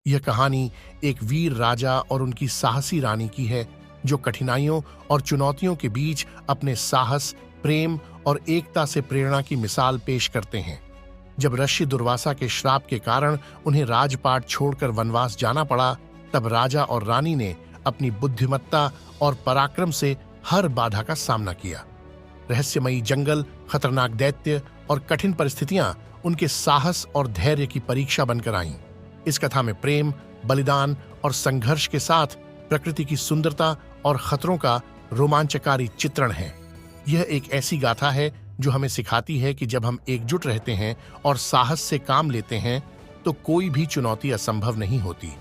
यह कहानी एक वीर राजा और उनकी साहसी रानी की है जो कठिनाइयों और चुनौतियों के बीच अपने साहस, प्रेम और एकता से प्रेरणा की मिसाल पेश करते हैं। जब ऋषि दुर्वासा के श्राप के कारण उन्हें राजपाट छोड़कर वनवास जाना पड़ा, तब राजा और रानी ने अपनी बुद्धिमत्ता और पराक्रम से हर बाधा का सामना किया। रहस्यमयी जंगल, खतरनाक दैत्य और कठिन परिस्थितियां उनके साहस और धैर्य की परीक्षा बनकर आईं। इस कथा में प्रेम, बलिदान और संघर्ष के साथ प्रकृति की सुंदरता और खतरों का रोमांचकारी चित्रण है। यह एक ऐसी गाथा है जो हमें सिखाती है कि जब हम एकजुट रहते हैं और साहस से काम लेते हैं तो कोई भी चुनौती असंभव नहीं होती।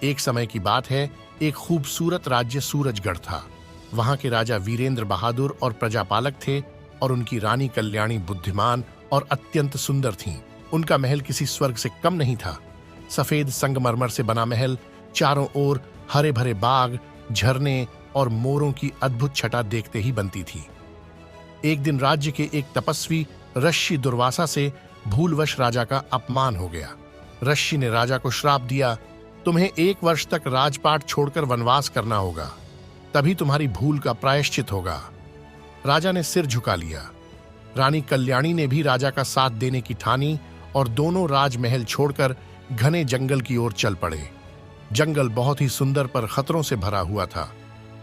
एक समय की बात है, एक खूबसूरत राज्य सूरजगढ़ था। वहां के राजा वीरेंद्र बहादुर और प्रजापालक थे और उनकी रानी कल्याणी बुद्धिमान और अत्यंत सुंदर थीं। उनका महल किसी स्वर्ग से कम नहीं था। सफेद संगमरमर से बना महल, चारों ओर हरे भरे बाग, झरने और मोरों की अद्भुत छटा देखते ही बनती थी। एक दिन राज्य के एक तपस्वी ऋषि दुर्वासा से भूलवश राजा का अपमान हो गया। ऋषि ने राजा को श्राप दिया, तुम्हें 1 वर्ष तक राजपाट छोड़कर वनवास करना होगा, तभी तुम्हारी भूल का प्रायश्चित होगा। राजा ने सिर झुका लिया। रानी कल्याणी ने भी राजा का साथ देने की ठानी और दोनों राजमहल छोड़कर घने जंगल की ओर चल पड़े। जंगल बहुत ही सुंदर पर खतरों से भरा हुआ था।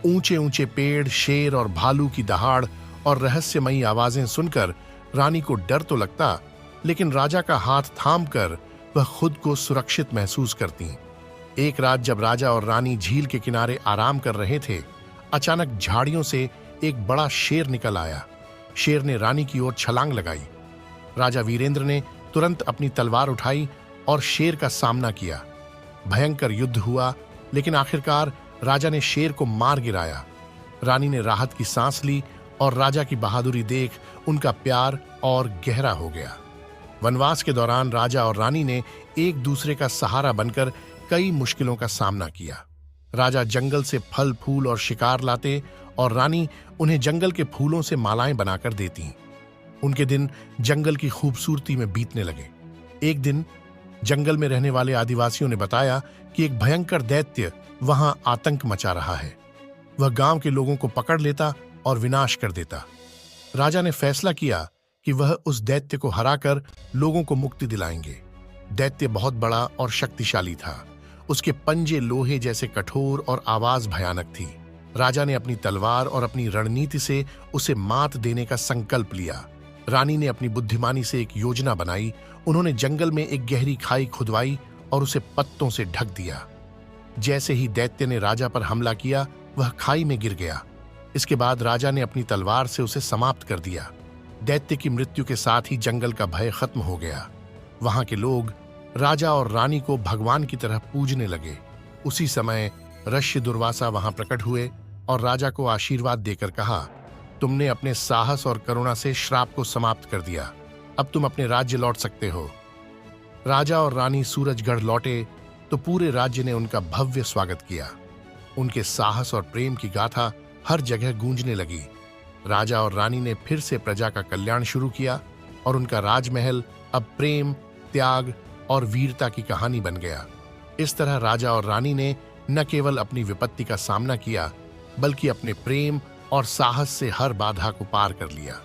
ऊंचे ऊंचे पेड़, शेर और भालू की दहाड़ और रहस्यमयी आवाजें सुनकर रानी को डर तो लगता, लेकिन राजा का हाथ थामकर वह खुद को सुरक्षित महसूस करती। एक रात जब राजा और रानी झील के किनारे आराम कर रहे थे, अचानक झाड़ियों से एक बड़ा शेर निकल आया। शेर ने रानी की ओर छलांग लगाई। राजा वीरेंद्र ने तुरंत अपनी तलवार उठाई और शेर का सामना किया। भयंकर युद्ध हुआ, लेकिन आखिरकार राजा ने शेर को मार गिराया। रानी ने राहत की सांस ली और राजा की बहादुरी देख उनका प्यार और गहरा हो गया। वनवास के दौरान राजा और रानी ने एक दूसरे का सहारा बनकर कई मुश्किलों का सामना किया। राजा जंगल से फल फूल और शिकार लाते और रानी उन्हें जंगल के फूलों से मालाएं बनाकर देती। उनके दिन जंगल की खूबसूरती में बीतने लगे। एक दिन जंगल में रहने वाले आदिवासियों ने बताया कि एक भयंकर दैत्य वहां आतंक मचा रहा है। वह गांव के लोगों को पकड़ लेता और विनाश कर देता। राजा ने फैसला किया कि वह उस दैत्य को हराकर लोगों को मुक्ति दिलाएंगे। दैत्य बहुत बड़ा और शक्तिशाली था। उसके पंजे लोहे जैसे कठोर और आवाज भयानक थी। राजा ने अपनी तलवार और अपनी रणनीति से उसे मात देने का संकल्प लिया। रानी ने अपनी बुद्धिमानी से एक योजना बनाई। उन्होंने जंगल में एक गहरी खाई खुदवाई और उसे पत्तों से ढक दिया। जैसे ही दैत्य ने राजा पर हमला किया, वह खाई में गिर गया। इसके बाद राजा ने अपनी तलवार से उसे समाप्त कर दिया। दैत्य की मृत्यु के साथ ही जंगल का भय खत्म हो गया। वहां के लोग राजा और रानी को भगवान की तरह पूजने लगे। उसी समय ऋषि दुर्वासा वहां प्रकट हुए और राजा को आशीर्वाद देकर कहा, तुमने अपने साहस और करुणा से श्राप को समाप्त कर दिया। अब तुम अपने राज्य लौट सकते हो। राजा और रानी सूरजगढ़ लौटे तो पूरे राज्य ने उनका भव्य स्वागत किया। उनके साहस और प्रेम की गाथा हर जगह गूंजने लगी। राजा और रानी ने फिर से प्रजा का कल्याण शुरू किया और उनका राजमहल अब प्रेम, त्याग और वीरता की कहानी बन गया। इस तरह राजा और रानी ने न केवल अपनी विपत्ति का सामना किया, बल्कि अपने प्रेम और साहस से हर बाधा को पार कर लिया।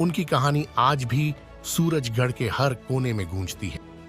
उनकी कहानी आज भी सूरजगढ़ के हर कोने में गूंजती है।